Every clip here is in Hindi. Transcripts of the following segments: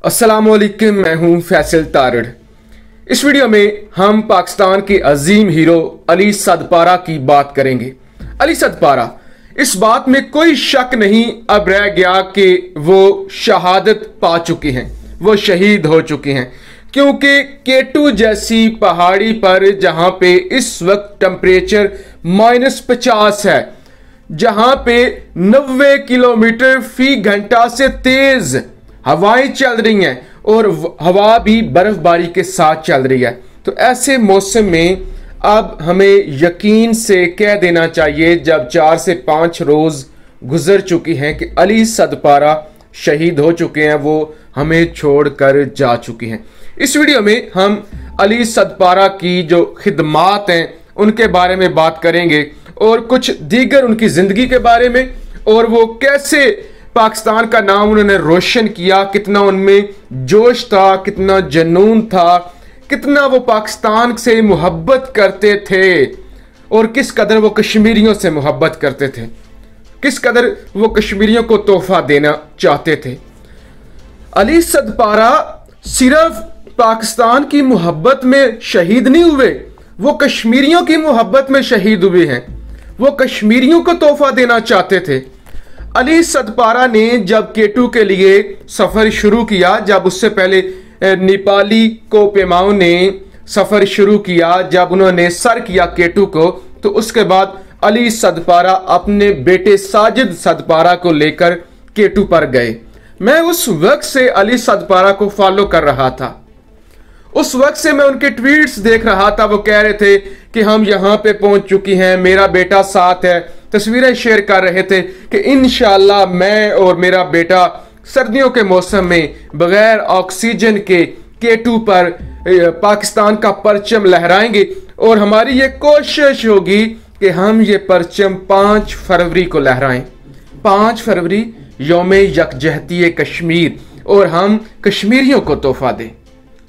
अस्सलामुअलैकुम, मैं हूं फैसल तारड़। इस वीडियो में हम पाकिस्तान के अजीम हीरो अली सदपारा की बात करेंगे। अली सदपारा, इस बात में कोई शक नहीं अब रह गया कि वो शहादत पा चुके हैं, वो शहीद हो चुके हैं, क्योंकि केटू जैसी पहाड़ी पर जहां पे इस वक्त टेम्परेचर -50 है, जहां पे 90 किलोमीटर फी घंटा से तेज हवाएं चल रही हैं और हवा भी बर्फबारी के साथ चल रही है, तो ऐसे मौसम में अब हमें यकीन से कह देना चाहिए, जब 4 से 5 रोज गुजर चुकी हैं, कि अली सदपारा शहीद हो चुके हैं, वो हमें छोड़कर जा चुके हैं। इस वीडियो में हम अली सदपारा की जो खिदमात हैं उनके बारे में बात करेंगे और कुछ दीगर उनकी जिंदगी के बारे में, और वो कैसे पाकिस्तान का नाम उन्होंने रोशन किया, कितना उनमें जोश था, कितना जुनून था, कितना वो पाकिस्तान से मोहब्बत करते थे और किस कदर वो कश्मीरियों से मोहब्बत करते थे, किस कदर वो कश्मीरियों को तोहफा देना चाहते थे। अली सदपारा सिर्फ पाकिस्तान की मोहब्बत में शहीद नहीं हुए, वो कश्मीरियों की मोहब्बत में शहीद हुए हैं, वो कश्मीरियों को तोहफा देना चाहते थे। अली सदपारा ने जब केटू के लिए सफ़र शुरू किया, जब उससे पहले नेपाली को पेमाओं ने सफ़र शुरू किया, जब उन्होंने सर किया केटू को, तो उसके बाद अली सदपारा अपने बेटे साजिद सदपारा को लेकर केटू पर गए। मैं उस वक्त से अली सदपारा को फॉलो कर रहा था, उस वक्त से मैं उनके ट्वीट्स देख रहा था। वो कह रहे थे कि हम यहाँ पे पहुंच चुकी हैं, मेरा बेटा साथ है, तस्वीरें शेयर कर रहे थे कि इंशाल्लाह मैं और मेरा बेटा सर्दियों के मौसम में बगैर ऑक्सीजन के केटू पर पाकिस्तान का परचम लहराएंगे और हमारी ये कोशिश होगी कि हम ये परचम 5 फरवरी को लहराएं। 5 फरवरी यौम यकजहती कश्मीर, और हम कश्मीरियों को तोहफा दें,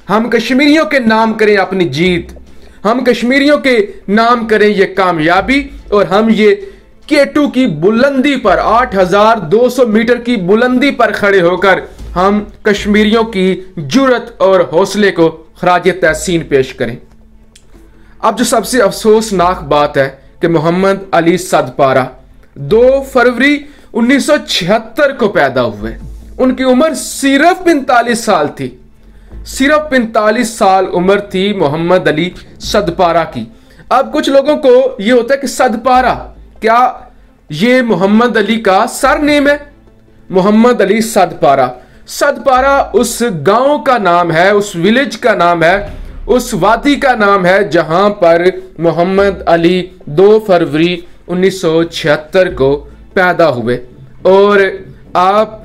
हम कश्मीरियों के नाम करें अपनी जीत, हम कश्मीरियों के नाम करें ये कामयाबी, और हम ये केटू की बुलंदी पर 8200 मीटर की बुलंदी पर खड़े होकर हम कश्मीरियों की जुर्रत और हौसले को खराज तहसीन पेश करें। अब जो सबसे अफसोसनाक बात है कि मोहम्मद अली सदपारा 2 फरवरी 1976 को पैदा हुए, उनकी उम्र सिर्फ 45 साल थी, सिर्फ 45 साल उम्र थी मोहम्मद अली सदपारा की। अब कुछ लोगों को यह होता है कि सदपारा, क्या ये मोहम्मद अली का सरनेम है? मोहम्मद अली सदपारा, सदपारा उस गांव का नाम है, उस विलेज का नाम है, उस वादी का नाम है जहां पर मोहम्मद अली 2 फरवरी 1976 को पैदा हुए। और आप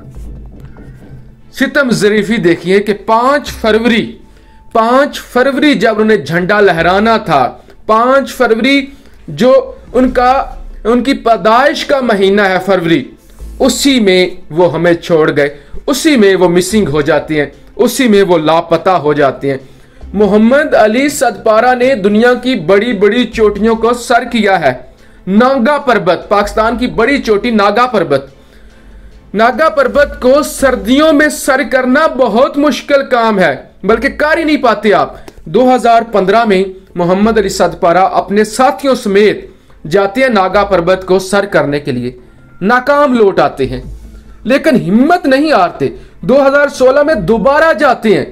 सितम ज़रीफी देखिए कि 5 फरवरी जब उन्हें झंडा लहराना था, 5 फरवरी जो उनकी पैदाइश का महीना है फरवरी, उसी में वो हमें छोड़ गए, उसी में वो मिसिंग हो जाती हैं, उसी में वो लापता हो जाती हैं। मोहम्मद अली सदपारा ने दुनिया की बड़ी बड़ी चोटियों को सर किया है। नागा पर्वत, पाकिस्तान की बड़ी चोटी नागा पर्वत को सर्दियों में सर करना बहुत मुश्किल काम है, बल्कि कर ही नहीं पाते आप। 2015 में मोहम्मद अली सदपारा अपने साथियों समेत जाते हैं नागा पर्वत को सर करने के लिए, नाकाम लौट आते हैं, लेकिन हिम्मत नहीं हारते। 2016 में दोबारा जाते हैं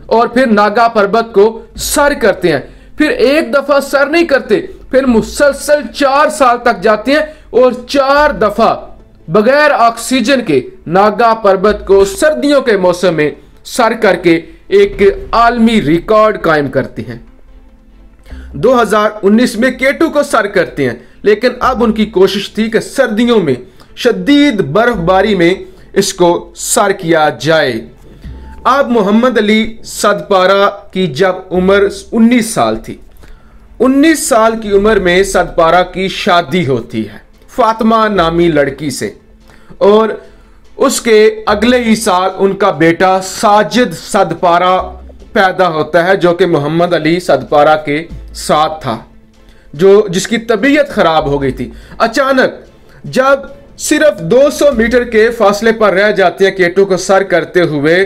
और फिर नागा पर्वत को सर करते हैं, फिर एक दफा सर नहीं करते, फिर मुसलसल 4 साल तक जाते हैं और 4 दफा बगैर ऑक्सीजन के नागा पर्वत को सर्दियों के मौसम में सर करके एक आलमी रिकॉर्ड कायम करते हैं। 2019 में केटू को सर करते हैं, लेकिन अब उनकी कोशिश थी कि सर्दियों में शदीद बर्फबारी में इसको सर किया जाए। अब मोहम्मद अली सदपारा की जब उम्र 19 साल थी, 19 साल की उम्र में सदपारा की शादी होती है फातिमा नामी लड़की से, और उसके अगले ही साल उनका बेटा साजिद सदपारा पैदा होता है, जो कि मोहम्मद अली सदपारा के साथ था, जिसकी तबीयत खराब हो गई थी। अचानक जब सिर्फ 200 मीटर के फासले पर रह जाते हैं केटू को सर करते हुए,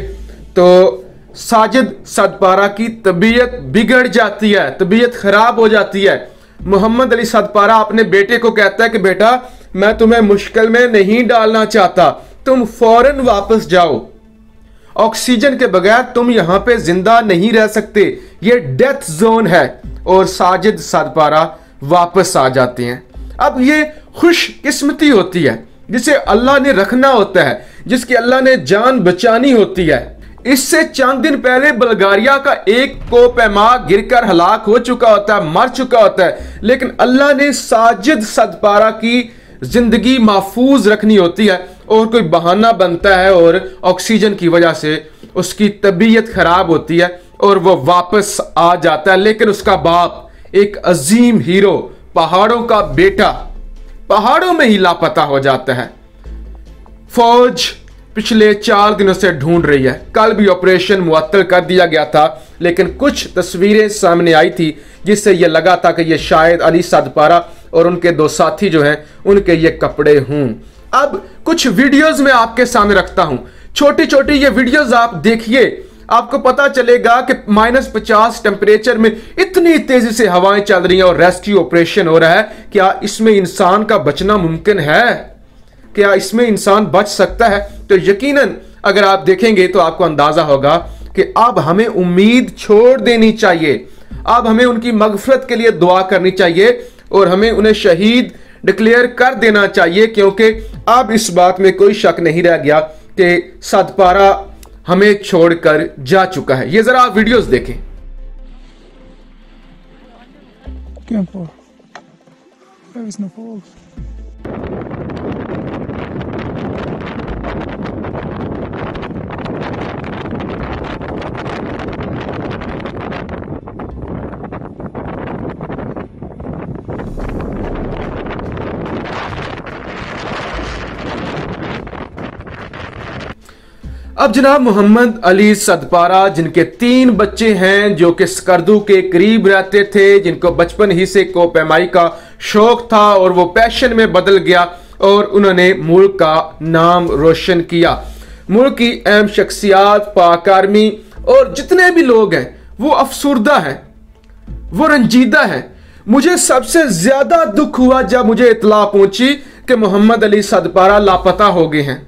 तो साजिद सदपारा की तबीयत बिगड़ जाती है, तबीयत खराब हो जाती है। मोहम्मद अली सदपारा अपने बेटे को कहता है कि बेटा मैं तुम्हें मुश्किल में नहीं डालना चाहता, तुम फौरन वापस जाओ, ऑक्सीजन के बगैर तुम यहां पे जिंदा नहीं रह सकते, ये डेथ जोन है। और साजिद सदपारा वापस आ जाते हैं। अब ये खुशकिस्मती होती है जिसे अल्लाह ने रखना होता है, जिसकी अल्लाह ने जान बचानी होती है। इससे चंद दिन पहले बुल्गारिया का एक कोपैमा गिरकर हलाक हो चुका होता है, मर चुका होता है, लेकिन अल्लाह ने साजिद सदपारा की जिंदगी महफूज रखनी होती है और कोई बहाना बनता है और ऑक्सीजन की वजह से उसकी तबीयत खराब होती है और वो वापस आ जाता है। लेकिन उसका बाप एक अजीम हीरो, पहाड़ों का बेटा, पहाड़ों में ही लापता हो जाता है। फौज पिछले 4 दिनों से ढूंढ रही है। कल भी ऑपरेशन मुअत्तल कर दिया गया था, लेकिन कुछ तस्वीरें सामने आई थी जिससे यह लगा था कि यह शायद अली सदपारा और उनके 2 साथी जो हैं उनके ये कपड़े हों। अब कुछ वीडियोस में आपके सामने रखता हूं, छोटी छोटी ये वीडियोस आप देखिए, आपको पता चलेगा कि -50 टेम्परेचर में इतनी तेजी से हवाएं चल रही हैं और रेस्क्यू ऑपरेशन हो रहा है। क्या इसमें इंसान का बचना मुमकिन है? क्या इसमें इंसान बच सकता है? तो यकीनन अगर आप देखेंगे तो आपको अंदाजा होगा कि अब हमें उम्मीद छोड़ देनी चाहिए, अब हमें उनकी मगफरत के लिए दुआ करनी चाहिए और हमें उन्हें शहीद डिक्लेयर कर देना चाहिए, क्योंकि अब इस बात में कोई शक नहीं रह गया कि सदपारा हमें छोड़कर जा चुका है। ये जरा आप वीडियोस देखें। अब जनाब मोहम्मद अली सदपारा, जिनके 3 बच्चे हैं, जो कि स्कर्दू के करीब रहते थे, जिनको बचपन ही से कोपैमाई का शौक था और वो पैशन में बदल गया और उन्होंने मुल्क का नाम रोशन किया। मुल्क की अहम शख्सियात, पाक आर्मी और जितने भी लोग हैं वो अफसुर्दा हैं, वो रंजीदा हैं। मुझे सबसे ज्यादा दुख हुआ जब मुझे इत्तला पहुंची कि मोहम्मद अली सदपारा लापता हो गए हैं।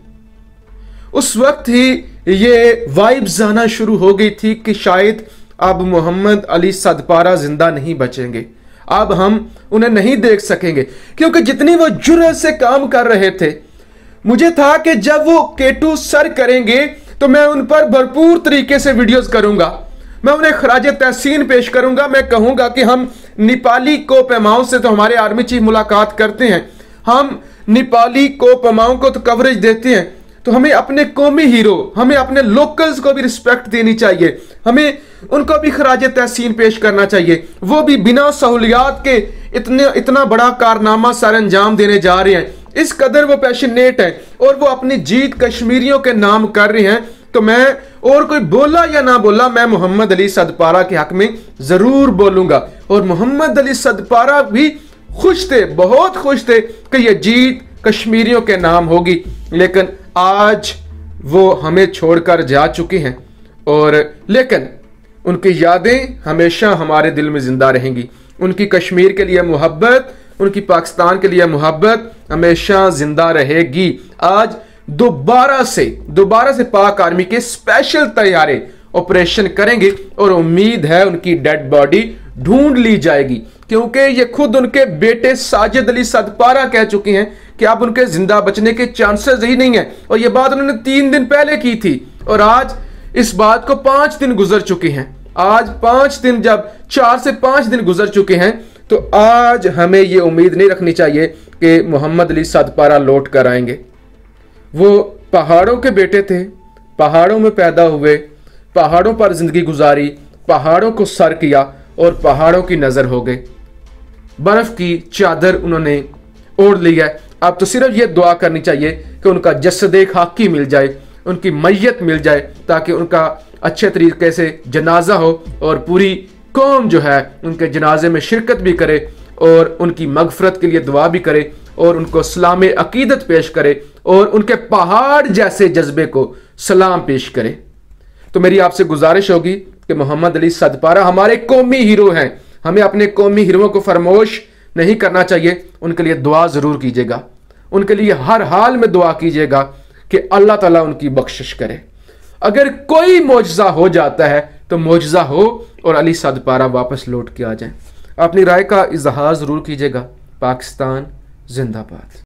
उस वक्त ही ये वाइब्स आना शुरू हो गई थी कि शायद अब मोहम्मद अली सदपारा जिंदा नहीं बचेंगे, अब हम उन्हें नहीं देख सकेंगे, क्योंकि जितनी वो जुर्रत से काम कर रहे थे, मुझे था कि जब वो K2 सर करेंगे तो मैं उन पर भरपूर तरीके से वीडियोस करूंगा, मैं उन्हें खराज तहसीन पेश करूंगा, मैं कहूंगा कि हम नेपाली कोपैमाओं से तो हमारे आर्मी चीफ मुलाकात करते हैं, हम नेपाली कोपैमाओं को तो कवरेज देते हैं, तो हमें अपने कौमी हीरो, हमें अपने लोकल्स को भी रिस्पेक्ट देनी चाहिए, हमें उनको भी खराज तहसीन पेश करना चाहिए। वो भी बिना सहूलियात के इतना बड़ा कारनामा सर अंजाम देने जा रहे हैं, इस कदर वो पैशनेट हैं और वो अपनी जीत कश्मीरियों के नाम कर रहे हैं। तो मैं, और कोई बोला या ना बोला, मैं मोहम्मद अली सदपारा के हक में जरूर बोलूंगा। और मोहम्मद अली सदपारा भी खुश थे, बहुत खुश थे कि यह जीत कश्मीरियों के नाम होगी, लेकिन आज वो हमें छोड़कर जा चुके हैं। और लेकिन उनकी यादें हमेशा हमारे दिल में जिंदा रहेंगी। उनकी कश्मीर के लिए मोहब्बत, उनकी पाकिस्तान के लिए मोहब्बत हमेशा जिंदा रहेगी। आज दोबारा से पाक आर्मी के स्पेशल तैयारे ऑपरेशन करेंगे और उम्मीद है उनकी डेड बॉडी ढूंढ ली जाएगी, क्योंकि ये खुद उनके बेटे साजिद अली सदपारा कह चुके हैं कि अब उनके जिंदा बचने के चांसेस ही नहीं है। और ये बात उन्होंने 3 दिन पहले की थी और आज इस बात को 5 दिन गुजर चुके हैं। आज 5 दिन, जब 4 से 5 दिन गुजर चुके हैं, तो आज हमें ये उम्मीद नहीं रखनी चाहिए कि मोहम्मद अली सदपारा लौट कर आएंगे। वो पहाड़ों के बेटे थे, पहाड़ों में पैदा हुए, पहाड़ों पर जिंदगी गुजारी, पहाड़ों को सर किया और पहाड़ों की नजर हो गए। बर्फ की चादर उन्होंने ओढ़ ली है। अब तो सिर्फ ये दुआ करनी चाहिए कि उनका जसद खाकी मिल जाए, उनकी मैयत मिल जाए, ताकि उनका अच्छे तरीके से जनाजा हो और पूरी कौम जो है उनके जनाजे में शिरकत भी करे और उनकी मगफरत के लिए दुआ भी करे और उनको सलाम अकीदत पेश करे और उनके पहाड़ जैसे जज्बे को सलाम पेश करे। तो मेरी आपसे गुजारिश होगी कि मोहम्मद अली सदपारा हमारे कौमी हीरो हैं, हमें अपने कौमी हीरोओं को फरमोश नहीं करना चाहिए। उनके लिए दुआ जरूर कीजिएगा, उनके लिए हर हाल में दुआ कीजिएगा कि अल्लाह ताला उनकी बख्शिश करे। अगर कोई मौजज़ा हो जाता है तो मौजज़ा हो और अली सदपारा वापस लौट के आ जाएं। अपनी राय का इजहार जरूर कीजिएगा। पाकिस्तान जिंदाबाद।